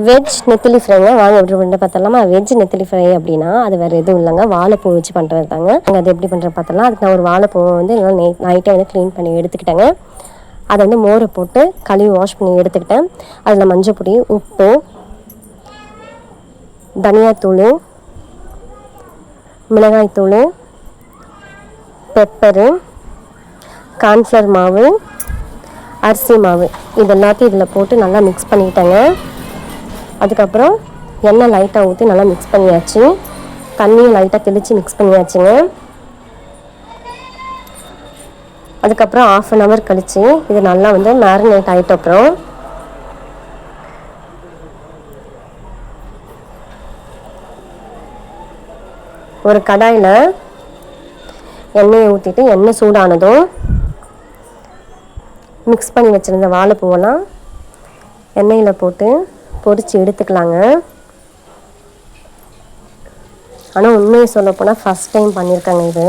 Veg நெத்திலி ஃப்ரைங்க. வாங்க எப்படி பண்ணுறது பார்த்தலாமா? வெஜ் நெத்திலி ஃப்ரை அப்படின்னா அது வேறு எதுவும் இல்லைங்க, வாழைப்பூ வச்சு பண்ணுறது தாங்க. அது எப்படி பண்ணுறது பார்த்தலாம். அதுக்கு நான் ஒரு வாழைப்பூவை வந்து நல்லா நைட்டே வந்து க்ளீன் பண்ணி எடுத்துக்கிட்டேங்க. அதை வந்து மோரை போட்டு கழுவி வாஷ் பண்ணி எடுத்துக்கிட்டேன். அதில் மஞ்சள் பொடி, உப்பு, தனியாத்தூள், மிளகாய்த்தூள், பெப்பரு, கார்ன்ஃப்ளவர் மாவு, அரிசி மாவு இது எல்லாத்தையும் இதில் போட்டு நல்லா மிக்ஸ் பண்ணிட்டேங்க. அதுக்கப்புறம் எண்ணெய் லைட்டாக ஊற்றி நல்லா மிக்ஸ் பண்ணியாச்சு. தண்ணியும் லைட்டாக தெளித்து மிக்ஸ் பண்ணியாச்சுங்க. அதுக்கப்புறம் 1/2 hour கழித்து இது நல்லா வந்து மேரினேட் ஆகிட்ட அப்புறம் ஒரு கடாயில் எண்ணெயை ஊற்றிட்டு எண்ணெய் சூடானதும் மிக்ஸ் பண்ணி வச்சுருந்த வாழைப்பூவெல்லாம் எண்ணெயில் போட்டு பொரித்து எடுத்துக்கலாங்க. ஆனால் உண்மையை சொல்லப்போனால் ஃபஸ்ட் டைம் பண்ணியிருக்காங்க. இது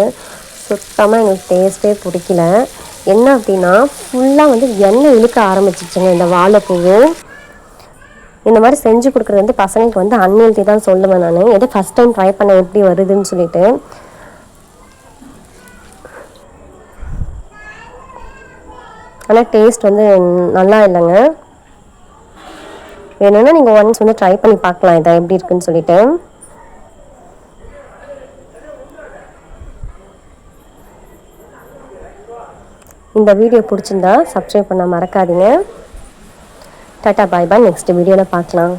சுத்தமாக எங்களுக்கு டேஸ்ட்டே பிடிக்கல. என்ன அப்படின்னா ஃபுல்லாக வந்து எண்ணெய் இழுக்க ஆரம்பிச்சிச்சுங்க இந்த வாழைப்பூவு. இந்த மாதிரி செஞ்சு கொடுக்குறது வந்து பசங்களுக்கு வந்து அன்ஹெல்த்தி தான் சொல்லுவேன் நான். எதோ ஃபஸ்ட் டைம் ட்ரை பண்ண எப்படி வருதுன்னு சொல்லிட்டு. ஆனால் டேஸ்ட் வந்து நல்லா இல்லைங்க. வேணும்னா நீங்கள் ஒன்ஸ் வந்து ட்ரை பண்ணி பார்க்கலாம் இதை எப்படி இருக்குன்னு சொல்லிட்டு. இந்த வீடியோ பிடிச்சிருந்தா சப்ஸ்கிரைப் பண்ண மறக்காதீங்க. டாட்டா பாய் பாய். நெக்ஸ்ட் வீடியோவில் பார்க்கலாம்.